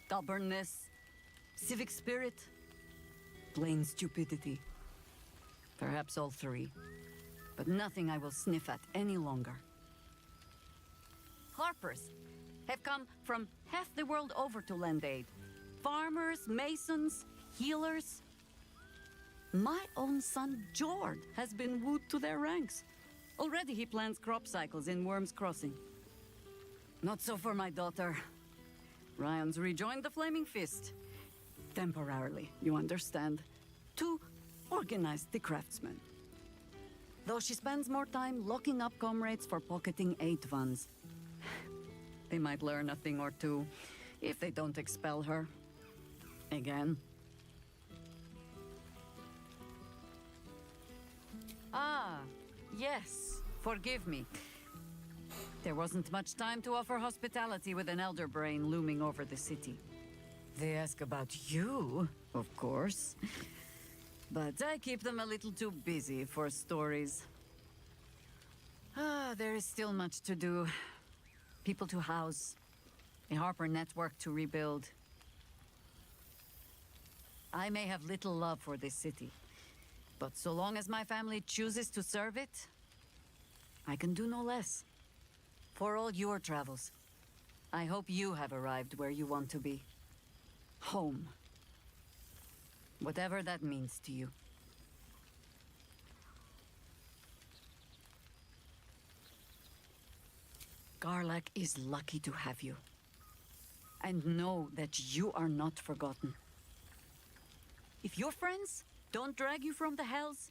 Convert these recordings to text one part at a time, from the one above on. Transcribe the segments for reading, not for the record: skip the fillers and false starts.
Stubbornness, civic spirit, plain stupidity. Perhaps all three. But nothing I will sniff at any longer. Harpers have come from half the world over to lend aid. Farmers, masons, healers. My own son, George, has been wooed to their ranks. Already he plans crop cycles in Worm's Crossing. Not so for my daughter. Ryan's rejoined the Flaming Fist. Temporarily, you understand. To organize the craftsmen. Though she spends more time locking up comrades for pocketing aid funds. They might learn a thing or two, if they don't expel her. Again. Ah, yes. Forgive me. There wasn't much time to offer hospitality with an elder brain looming over the city. They ask about you, of course. But I keep them a little too busy for stories. Ah, there is still much to do. People to house. A Harper network to rebuild. I may have little love for this city. But so long as my family chooses to serve it, I can do no less. For all your travels, I hope you have arrived where you want to be. Home. Whatever that means to you. Garlac is lucky to have you. And know that you are not forgotten. If your friends don't drag you from the hells,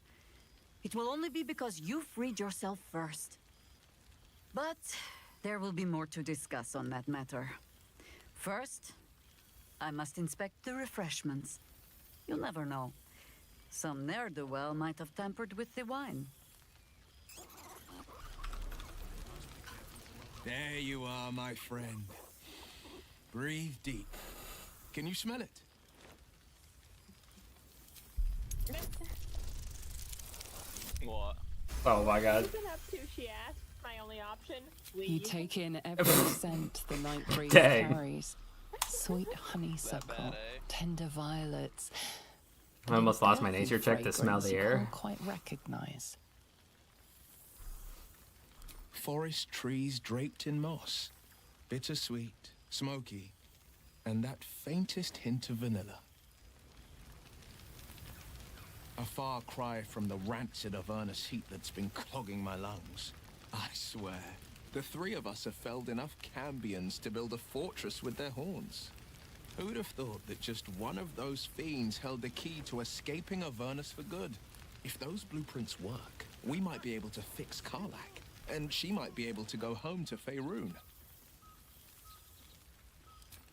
it will only be because you freed yourself first. But there will be more to discuss on that matter. First, I must inspect the refreshments. You'll never know. Some ne'er-do-well might have tampered with the wine. There you are, my friend. Breathe deep. Can you smell it? What? Oh my god. What's it up to, she asked. My only option. You take in every scent the night breeze Dang. carries. Sweet honeysuckle, bad, eh? tender violets. I almost lost my Every nature check to smell fragrance the you air. can't quite recognize. Forest trees draped in moss. Bittersweet, smoky, and that faintest hint of vanilla. A far cry from the rancid Avernus heat that's been clogging my lungs. I swear, the three of us have felled enough cambions to build a fortress with their horns. Who'd have thought that just one of those fiends held the key to escaping Avernus for good? If those blueprints work, we might be able to fix Karlach, and she might be able to go home to Faerun.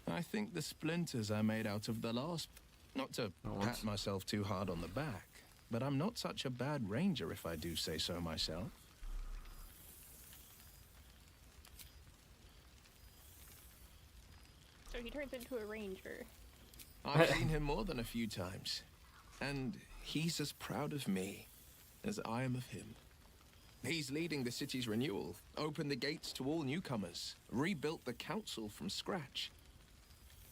I think the splinters I made out of the last... Not to pat myself too hard on the back, but I'm not such a bad ranger if I do say so myself. So he turns into a ranger. I've seen him more than a few times, and he's as proud of me as I am of him. He's leading the city's renewal, opened the gates to all newcomers, rebuilt the council from scratch.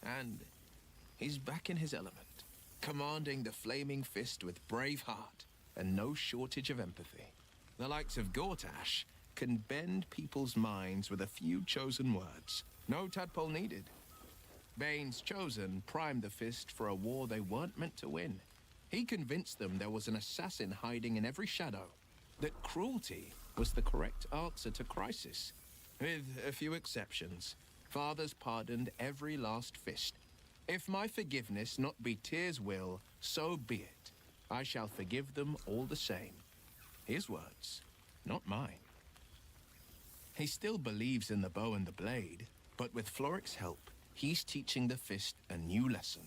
And he's back in his element, commanding the Flaming Fist with brave heart and no shortage of empathy. The likes of Gortash can bend people's minds with a few chosen words. No tadpole needed. Bane's Chosen primed the Fist for a war they weren't meant to win. He convinced them there was an assassin hiding in every shadow, that cruelty was the correct answer to crisis. With a few exceptions, fathers pardoned every last fist. If my forgiveness not be Tyr's will, so be it. I shall forgive them all the same. His words, not mine. He still believes in the bow and the blade, but with Floric's help, he's teaching the Fist a new lesson.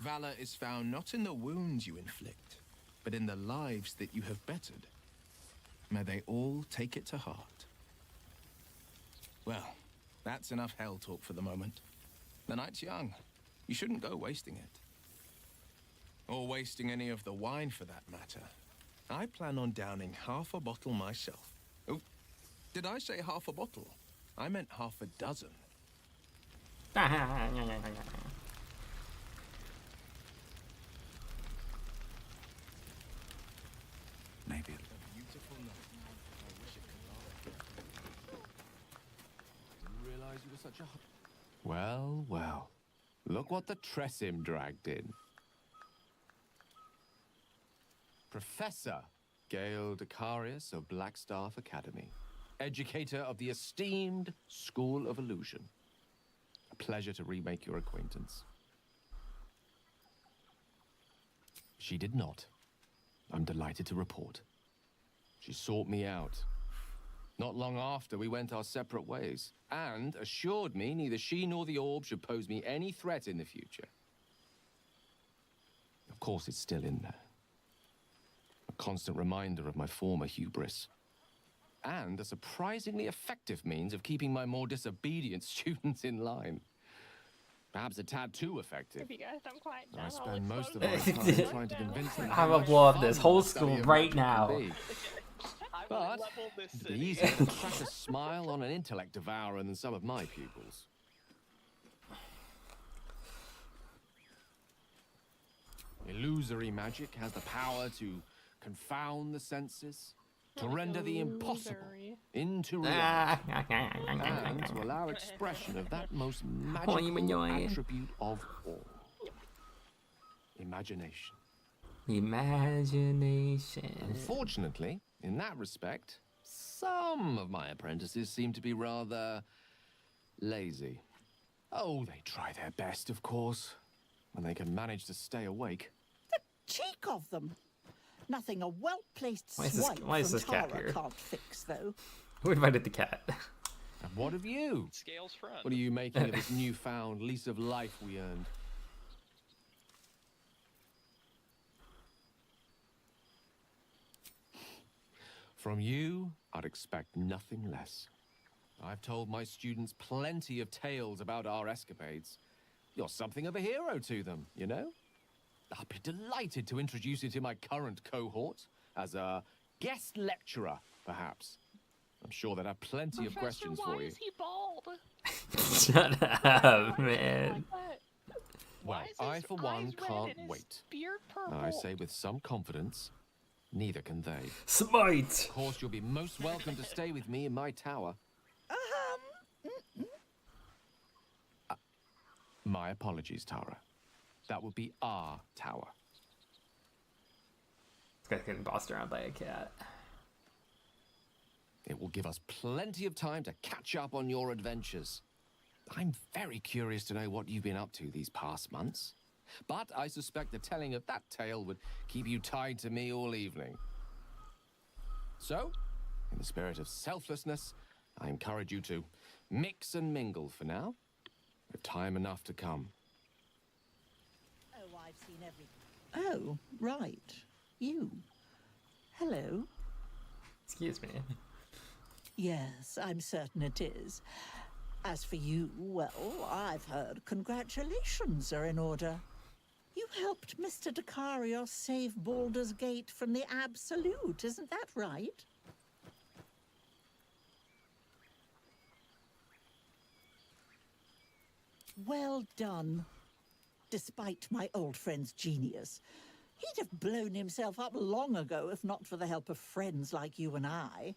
Valor is found not in the wounds you inflict, but in the lives that you have bettered. May they all take it to heart. Well, that's enough hell talk for the moment. The night's young. You shouldn't go wasting it. Or wasting any of the wine for that matter. I plan on downing half a bottle myself. Oh, did I say half a bottle? I meant half a dozen. Maybe. Realize you were such a. Well, well. Look what the Tressim dragged in. Professor Gale Decarius of Blackstaff Academy, educator of the esteemed School of Illusion. A pleasure to remake your acquaintance. She did not. I'm delighted to report. She sought me out. Not long after, we went our separate ways, and assured me neither she nor the orb should pose me any threat in the future. Of course, it's still in there. A constant reminder of my former hubris. And a surprisingly effective means of keeping my more disobedient students in line. Perhaps a tad too effective. If you guys don't quiet down, I I'll spend most of explode. my time trying to convince them. I will blow up this whole school right now. I will But level this it'd be city. easier to crack a smile on an intellect devourer than some of my pupils. Illusory magic has the power to confound the senses, to render the impossible Illusory. into reality, and to allow expression of that most magical attribute of all. Imagination. Imagination. Unfortunately, in that respect, some of my apprentices seem to be rather lazy. Oh, they try their best, of course, when they can manage to stay awake. Cheek of them. Nothing a well-placed Why is this- swipe why is from this cat Tara here? can't fix, though. Who invited the cat? And what of you? Scales front. What are you making of this newfound lease of life we earned? From you, I'd expect nothing less. I've told my students plenty of tales about our escapades. You're something of a hero to them, you know? I'll be delighted to introduce you to my current cohort as a guest lecturer, perhaps. I'm sure they'd have plenty of questions for you. Why is he bald? Shut up, man. Well, Why is I, his for one, eyes red can't and his wait. Beard purple. I say with some confidence, neither can they. Smite! Of course, you'll be most welcome to stay with me in my tower. My apologies, Tara. That would be our tower. This guy's getting bossed around by a cat. It will give us plenty of time to catch up on your adventures. I'm very curious to know what you've been up to these past months. But I suspect the telling of that tale would keep you tied to me all evening. So, in the spirit of selflessness, I encourage you to mix and mingle for now, with time enough to come. Oh, I've seen everything. Oh, right. You. Hello. Excuse me. Yes, I'm certain it is. As for you, well, I've heard congratulations are in order. You helped Mr. Decarios save Baldur's Gate from the Absolute, isn't that right? Well done. Despite my old friend's genius, he'd have blown himself up long ago if not for the help of friends like you and I.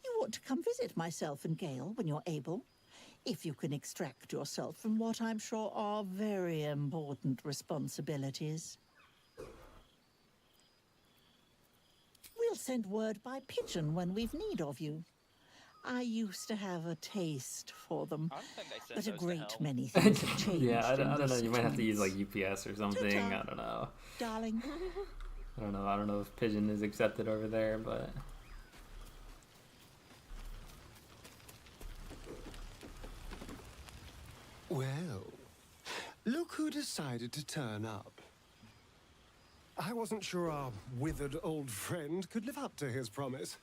You ought to come visit myself and Gale when you're able, if you can extract yourself from what I'm sure are very important responsibilities. We'll send word by pigeon when we've need of you. I used to have a taste for them, I don't think they but sent a those to great hell. many things have changed. Yeah, I in don't know. You recent might have to use like months. UPS or something. Ta-ta. I don't know. Darling. I don't know. I don't know if Pigeon is accepted over there, but Well, look who decided to turn up. I wasn't sure our withered old friend could live up to his promise.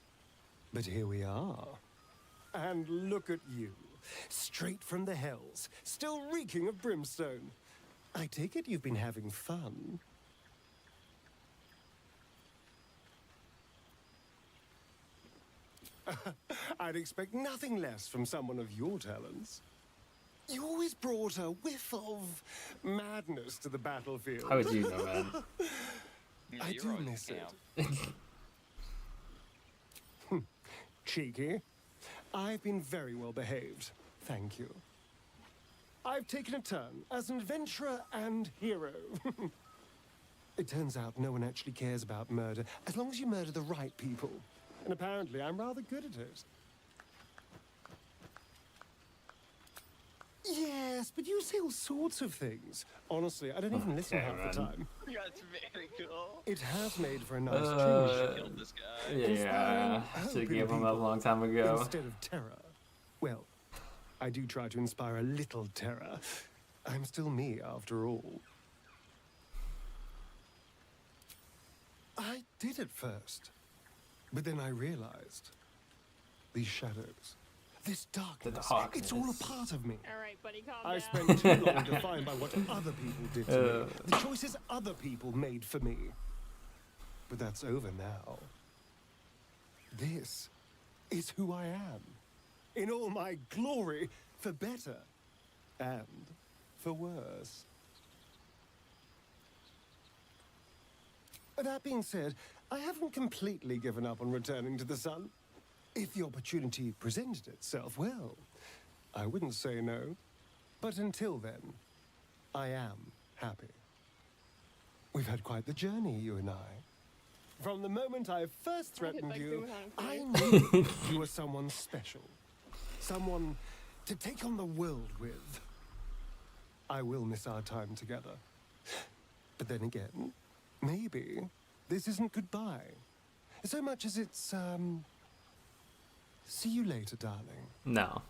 But here we are. And look at you, straight from the hells, still reeking of brimstone. I take it you've been having fun. I'd expect nothing less from someone of your talents. You always brought a whiff of madness to the battlefield. How would you know, man? I You're do always miss in it. camp. Cheeky. I've been very well behaved. Thank you. I've taken a turn as an adventurer and hero. It turns out no one actually cares about murder as long as you murder the right people. And apparently I'm rather good at it. Yes, but you say all sorts of things. Honestly, I don't even listen half the time. That's very cool. It has made for a nice Killed this guy. Yeah, should have given him up a long time ago. instead of terror. Well, I do try to inspire a little terror. I'm still me, after all. I did at first, but then I realized these shadows, this darkness, it's all a part of me. All right, buddy, calm I down. spent too long defined by what other people did to me, the choices other people made for me. But that's over now. This is who I am, in all my glory, for better and for worse. That being said, I haven't completely given up on returning to the sun. If the opportunity presented itself, well, I wouldn't say no. But until then, I am happy. We've had quite the journey, you and I. From the moment I first threatened like you, doing I knew you were someone special. Someone to take on the world with. I will miss our time together. But then again, maybe this isn't goodbye. So much as it's, see you later, darling. No.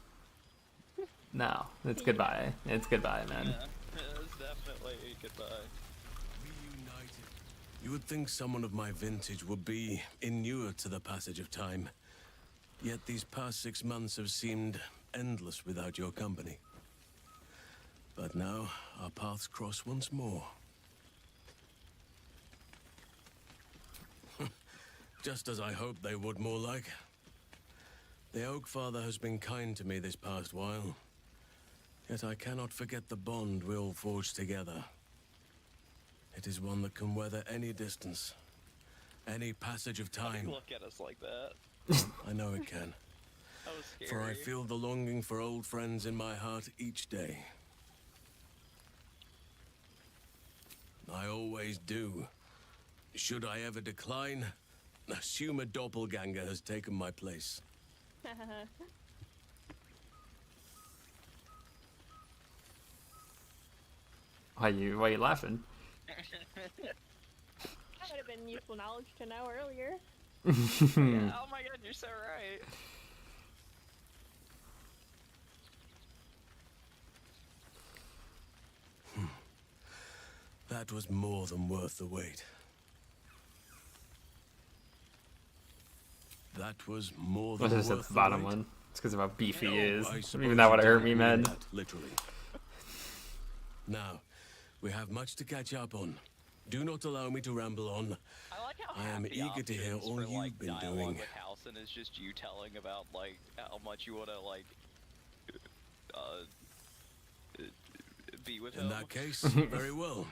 No, it's goodbye. It's goodbye, man. Yeah, it's definitely goodbye. Reunited. You would think someone of my vintage would be inured to the passage of time. Yet these past 6 months have seemed endless without your company. But now, our paths cross once more. Just as I hoped they would, more like. The Oak Father has been kind to me this past while. Yet I cannot forget the bond we all forged together. It is one that can weather any distance, any passage of time. Look at us like that. I know it can. That was scary. For I feel the longing for old friends in my heart each day. I always do. Should I ever decline, assume a doppelganger has taken my place. Why you laughing? That would have been useful knowledge to know earlier. Yeah, oh my god, you're so right. That was more than worth the wait. That was more than What's this worth at the bottom wait. one? It's because of how beefy he Oh, is. I suppose Even that would you have hurt didn't me, mean man. that, literally. Now, we have much to catch up on. Do not allow me to ramble on. I like how I am half the eager to hear options all for, you've like, been dialogue doing. with Halcyon is just you telling about like how much you want to like be with him. In that case, very well.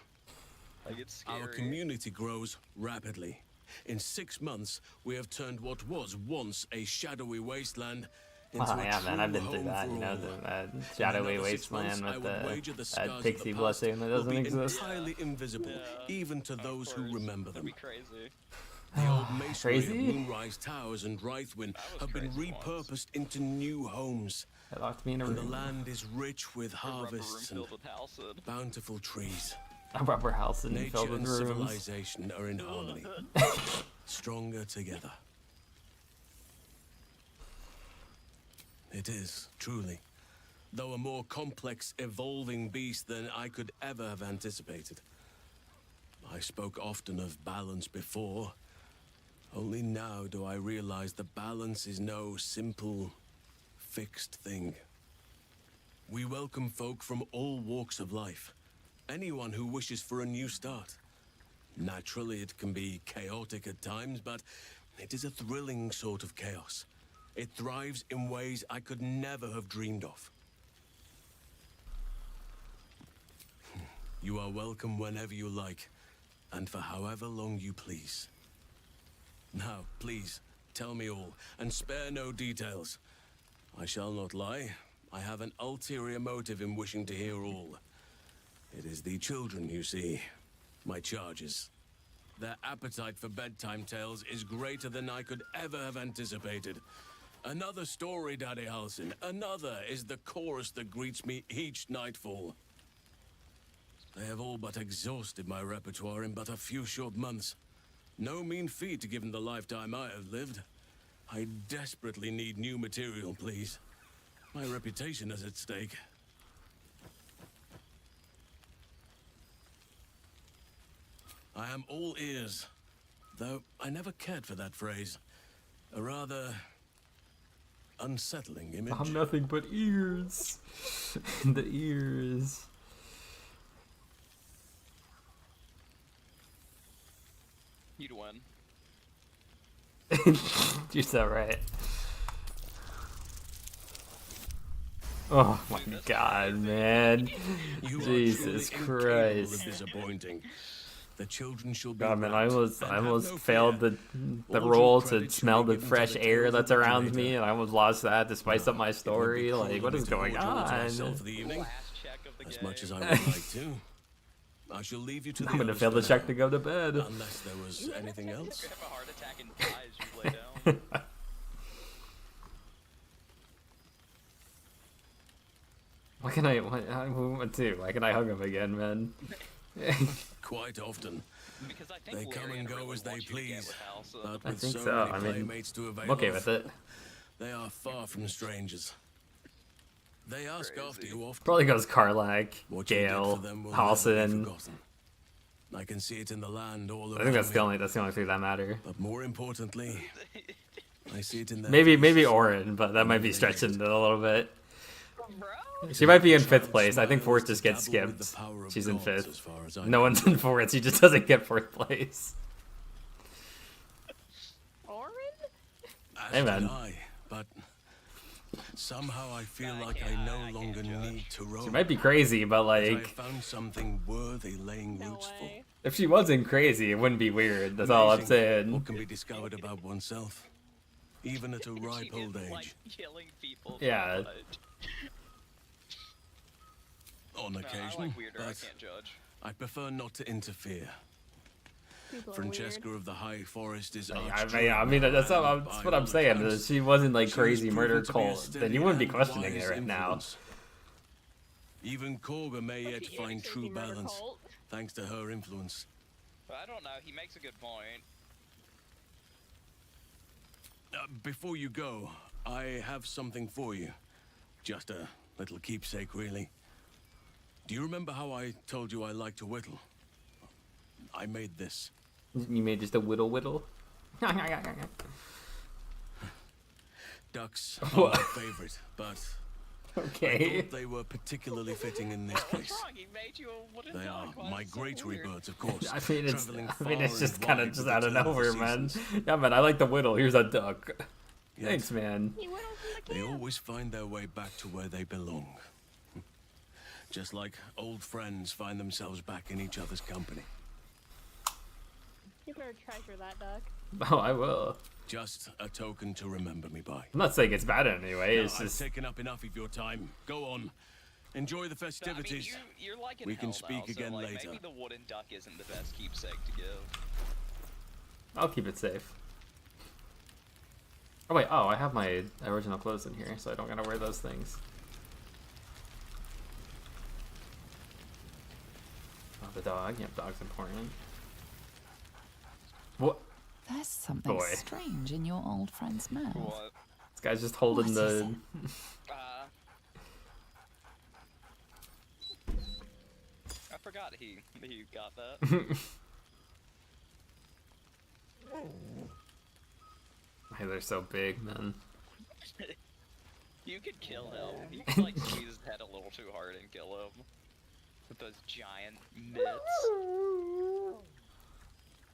Like it's scary. Our community grows rapidly. In 6 months, we have turned what was once a shadowy wasteland into Oh a yeah, man, I've true been through home that. for You know, all. the In shadowy another 6 months, wasteland I with would wager the scars that of pixie the blessing past that will doesn't be exist. entirely invisible, Yeah, even to of those who course. remember That'd them. be crazy. The old masonry of Crazy? Moonrise Towers and Wraithwin was have been crazy once. repurposed into new homes, It locked me in a and the room. land is rich with A rubber room harvests and filled with Halcyon. bountiful trees. A rubber house and Nature filled with and rooms. civilization are in harmony, stronger together. It is, truly, though a more complex, evolving beast than I could ever have anticipated. I spoke often of balance before. Only now do I realize that balance is no simple, fixed thing. We welcome folk from all walks of life. Anyone who wishes for a new start. Naturally, it can be chaotic at times, but it is a thrilling sort of chaos. It thrives in ways I could never have dreamed of. You are welcome whenever you like, and for however long you please. Now, please, tell me all, and spare no details. I shall not lie. I have an ulterior motive in wishing to hear all. It is the children, you see, my charges. Their appetite for bedtime tales is greater than I could ever have anticipated. Another story, Daddy Halsin. Another is the chorus that greets me each nightfall. They have all but exhausted my repertoire in but a few short months. No mean feat given the lifetime I have lived. I desperately need new material, please. My reputation is at stake. I am all ears, though I never cared for that phrase. A rather unsettling image. I'm nothing but ears. The ears. You'd win. You're so right. Oh my god, man. You Jesus are truly incapable Christ. of disappointing. The children shall be God, man, I wrapped, almost and have no failed fear. the All roll due to credit smell shall be the given to fresh the air tales that's of the around narrator. me, and I almost lost that to spice up my It would story. be Like, cruel what of is me to going overlook on? myself for the evening. Last check of the As game. much as I would like to. I shall leave you to the I'm gonna others fail for the check now, to go to bed. unless there was anything else. You have a heart attack and die as you lay down. What can what do? Why can I hug him again, man? Quite often. Because I think They come Larian and go really as they wants you to get please. with Halsa. But I with think so so. many I mean, playmates to avail I'm okay of, with it. they are far from strangers. They ask after you often. Probably goes Karlak, What you did Gale, for them will never be Halsin. forgotten. I can see it in the land all around I think that's me. the only three that matter. But more importantly, I see it in their Maybe faces. Orin, but that might be Whenever they stretching get it a little bit. Bro? She might be in Child 5th place. I think smiles 4th just to gets dabble with the skipped. power of She's in gods, 5th. as far as I No can one's in 4th. She just doesn't get 4th place. Orin? As Hey, did man. I, but somehow I feel I like can't- I no I can't longer judge. need to roam. She might be crazy, but As I like, found something worthy laying No roots for. way. if she wasn't crazy, it wouldn't be weird. That's all I'm Amazing saying. What can be discovered about oneself, even at a She ripe old is, age. like, killing people. Yeah. But On no, occasion, I like weirder. I but can't judge. I prefer not to interfere. People are Francesca weird. of the High Forest is I arch-druid mean, that's and what I'm by saying. all If accounts, she wasn't like she has crazy proven murder to be a cult, then steady you wouldn't be and questioning wise it right now. influence. Even Korga may yet Okay, find crazy true murder balance, cult. thanks to her influence. But I don't know. He makes a good point. Before you go, I have something for you. Just a little keepsake, really. Do you remember how I told you I like to whittle? I made this. You made just a whittle. Ducks are What? my favorite, but I Okay. thought they were particularly fitting in this What's case. wrong? He made you a wooden They are dog. Why is it so migratory weird? birds, of course. I mean, traveling far it's just and kind of wide just with out the of turn the nowhere, man. seasons. Yeah, man, I like the whittle. Here's a duck. Yet Thanks, man. He went from the They camp. always find their way back to where they belong. Just like old friends find themselves back in each other's company. You better treasure that duck. Oh, I will. Just a token to remember me by. I'm not saying it's bad in any way. Now, It's I've just taken up enough of your time. Go on. Enjoy the But, I mean, festivities. you're like in We can hell speak now, so, again like, later. Maybe the wooden duck isn't the best keepsake to give. I'll keep it safe. Oh wait, I have my original clothes in here, so I don't gotta wear those things. Oh, the dog. Yep, dog's important. What? There's something Boy. strange in your old friend's mouth. What? This guy's just holding What is the. I forgot he got that. Hey, they're so big, man. You could kill him. You could like squeeze his head a little too hard and kill him with those giant mitts.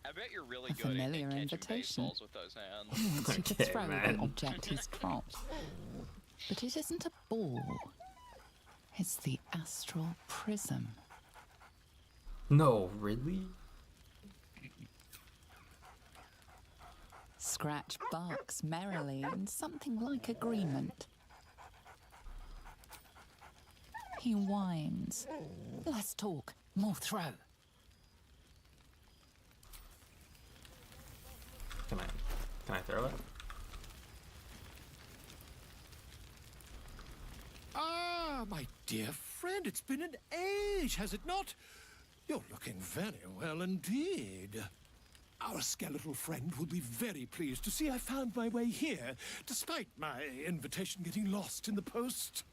I bet you're really A good at familiar catching invitation. baseballs with those hands. He wants you to Okay, throw man. the object he's dropped. But it isn't a ball. It's the astral prism. No, really? Scratch barks merrily in something like agreement. He whines. Less talk, more throw. Can I throw it? Ah, my dear friend, it's been an age, has it not? You're looking very well indeed. Our skeletal friend will be very pleased to see I found my way here, despite my invitation getting lost in the post.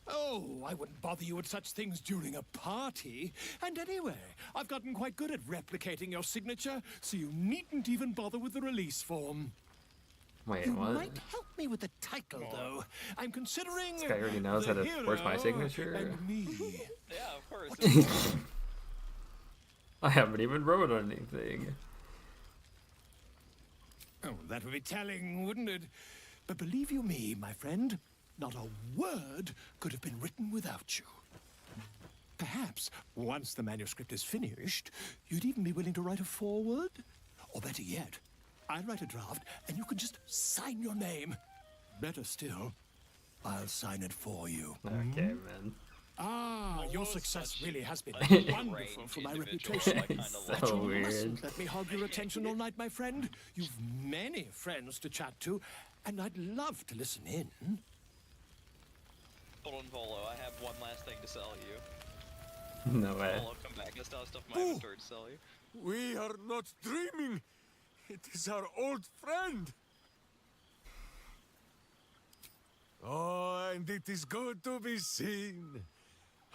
Oh, I wouldn't bother you with such things during a party. And anyway, I've gotten quite good at replicating your signature, so you needn't even bother with the release form. Wait, You what? might help me with the title, though. I'm considering This guy already knows how the to force my hero signature. and me. Yeah, of course. I haven't even wrote anything. Oh, that would be telling, wouldn't it? But believe you me, my friend, not a word could have been written without you. Perhaps, once the manuscript is finished, you'd even be willing to write a foreword? Or better yet, I'll write a draft and you can just sign your name. Better still, I'll sign it for you. Okay, man. Ah, your success really has been Great wonderful for my individual, reputation. I kinda So like But you weird. mustn't let me hog your attention all night, my friend. You've many friends to chat to, and I'd love to listen in. Hold on, Volo, I have one last thing to sell you. No way. Volo, come back. I still have stuff in my inventory to sell you. We are not dreaming. It is our old friend. Oh, and it is good to be seen.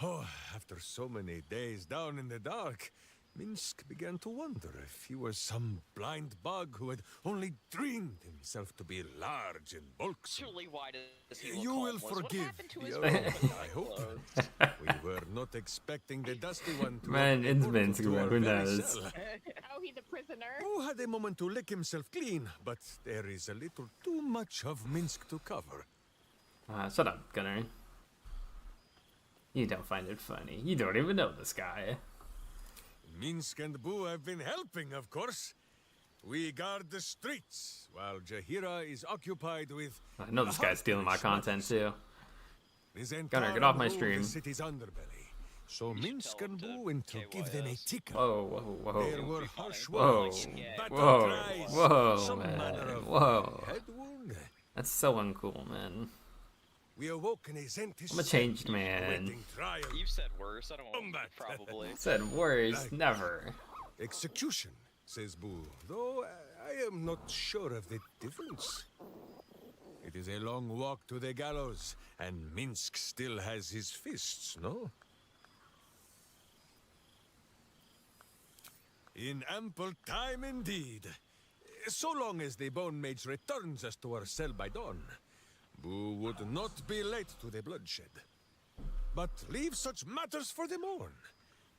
Oh, after so many days down in the dark, Minsk began to wonder if he was some blind bug who had only dreamed himself to be large and bulksome. Surely, why does he look You will homeless? What forgive happened to the his old, clothes? I hope. We were not expecting the dusty one to Man, open a it's portal Minsk, to man, our who very knows? cell. Oh, he's a prisoner. Who had a moment to lick himself clean, but there is a little too much of Minsk to cover. Shut up, Gunnar. You don't find it funny. You don't even know this guy. Minsk and Boo have been helping, of course. We guard the streets, while Jahira is occupied with... I know this guy's stealing my content, too. Gunnar, Gunnar, get off my stream. The city's underbelly. So Minsk and Boo went to give them a ticket. Whoa, whoa, There whoa. were harsh Whoa, words, battle whoa, cries, whoa, some man, manner of whoa. head wound. That's so uncool, man. We awoke in a Zentis. I'm a changed man. awaiting trial. You've said worse. I don't want Combat. probably. Said worse, never. Execution, says Boo, though I am not sure of the difference. It is a long walk to the gallows, and Minsk still has his fists, no? In ample time indeed. So long as the Bone Mage returns us to our cell by dawn, Boo would not be late to the bloodshed. But leave such matters for the morn.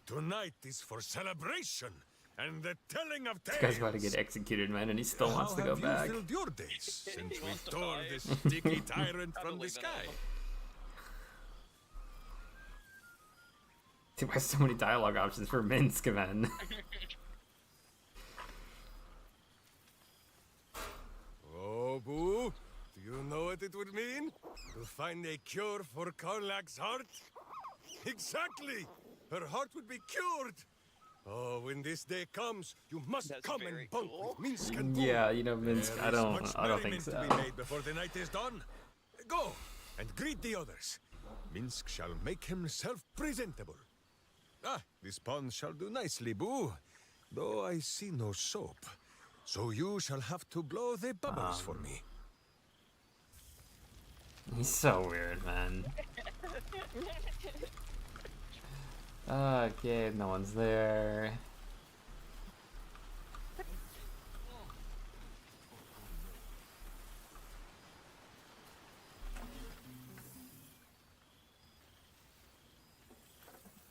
Tonight is for celebration and the telling of tales. This guy's about to get executed, man, and he still wants to go How back. have you filled your days since we wants to tore buy. this sticky tyrant from the leave it sky? Dude, why so many dialogue options for Minsk, man? Oh, Boo, do you know what it would mean? To find a cure for Karlak's heart? Exactly! Her heart would be cured! Oh, when this day comes, you must That's come and very bunk cool. with Minsk and Boo. Yeah, you know, Minsk, There I is much don't think merriment so. to be made before the night is done. Go and greet the others. Minsk shall make himself presentable. Ah, this pond shall do nicely, Boo. Though I see no soap. So you shall have to blow the bubbles for me. He's so weird, man. Okay, no one's there.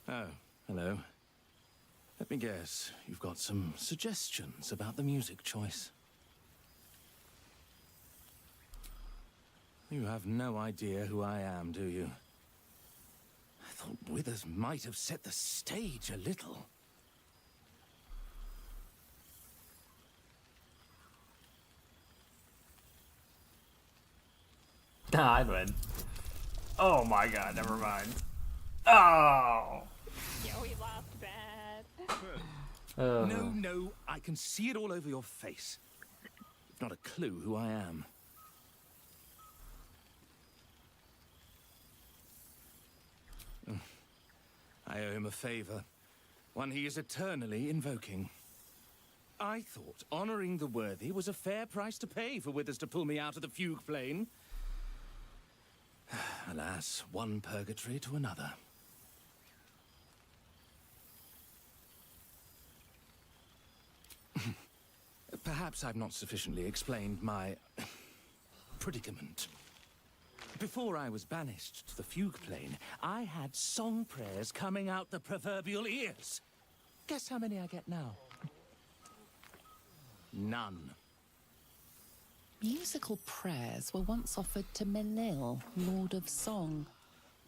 Oh, hello. Let me guess, you've got some suggestions about the music choice. You have no idea who I am, do you? thought Withers might have set the stage a little. I'd win. Oh my god, never mind. Oh! Yo, he laughed bad. No, I can see it all over your face. You've not a clue who I am. I owe him a favor, one he is eternally invoking. I thought honoring the worthy was a fair price to pay for Withers to pull me out of the fugue plane. Alas, one purgatory to another. Perhaps I've not sufficiently explained my predicament. Before I was banished to the fugue plane, I had song prayers coming out the proverbial ears. Guess how many I get now? None. Musical prayers were once offered to Menil, Lord of Song,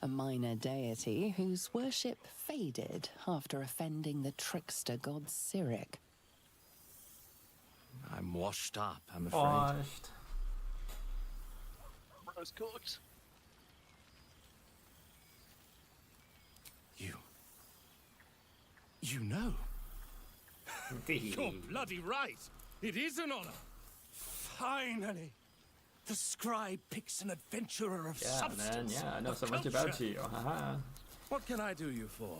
a minor deity whose worship faded after offending the trickster god Cyric. I'm washed up, I'm afraid. Washed. Rose cooked. You know. You're bloody right. It is an honor. Finally. The scribe picks an adventurer of substance. Man, yeah, I know of so much culture. about you. Haha. What can I do you for?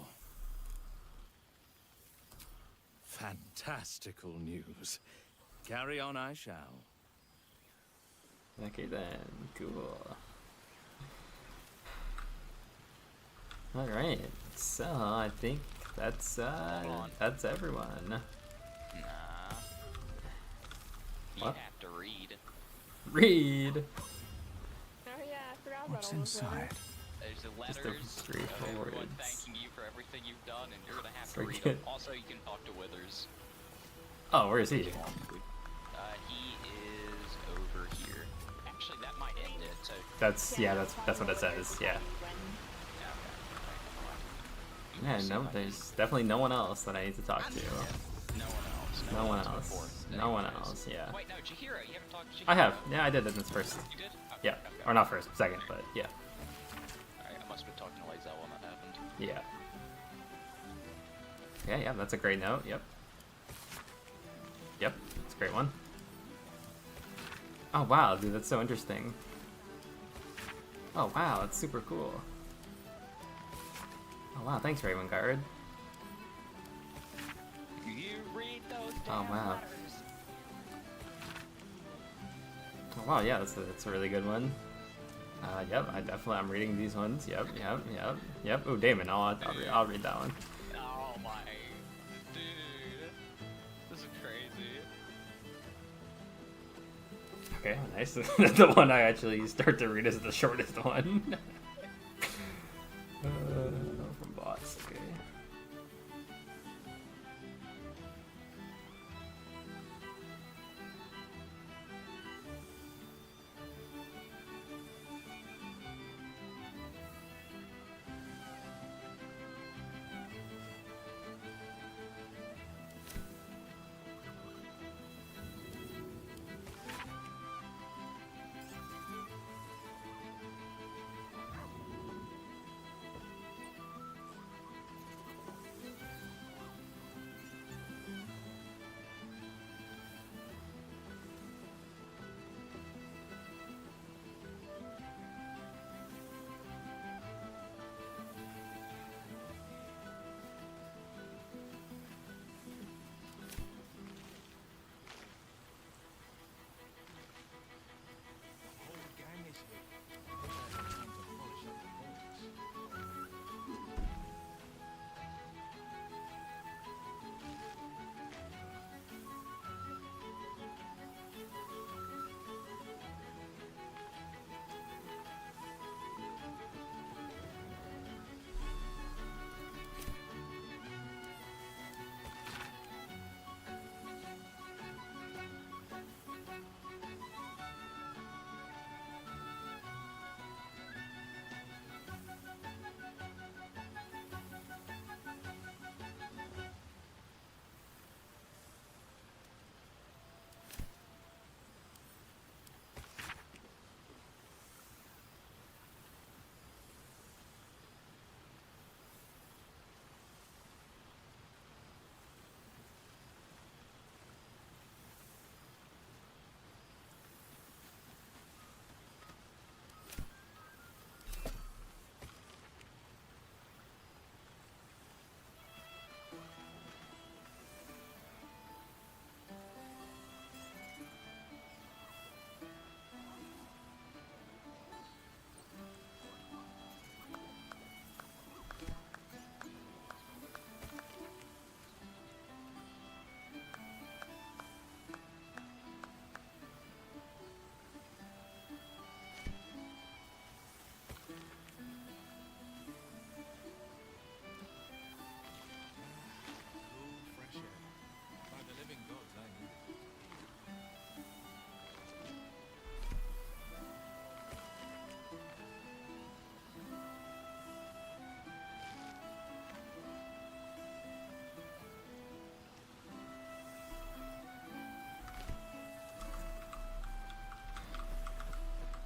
Fantastical news. Carry on I shall. Okay then, cool. Alright, so I think that's everyone. Nah. You What? have to read. Read! Oh yeah, I forgot about What's all those inside? letters. There's the Just letters the of 3 everyone forwards. thanking you for everything you've done, and you're gonna have to Forget. read them. Also, you can talk to Withers. Oh, where is he? He is over here. Actually, that might end it. So That's what it says. Yeah. Yeah, no, there's definitely no one else that I need to talk to. no one else. No one before else. that No one you else. noticed. Yeah. Wait, no, Chihiro. You haven't talked to Chihiro. I have. Yeah, I did it in this first. You did? Okay, Yeah, okay, or not first, second, but yeah. Alright, I must have been talking to Lizelle when that happened. Yeah. Okay, yeah, that's a great note. Yep. Yep, that's a great one. Oh wow, dude, that's so interesting. Oh wow, that's super cool. Oh wow, thanks, Ravenguard. You read those Oh damn wow. letters. Oh wow, yeah, that's a really good one. Yep, I'm reading these ones. Yep. Ooh, Damon, I'll read that one. Oh my, dude, this is crazy. Okay, nice. The one I actually start to read is the shortest one. From bots, okay.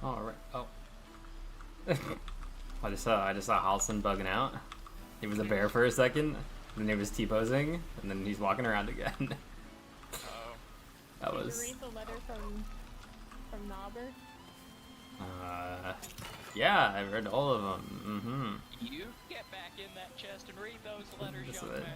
All right. Oh. I just saw Halson bugging out. He was a bear for a second, and then he was T-posing, and then he's walking around again. That Did was. you read the letter from Nobber? Yeah, I read all of them. You get back in that chest and read those letters, This young is it. man.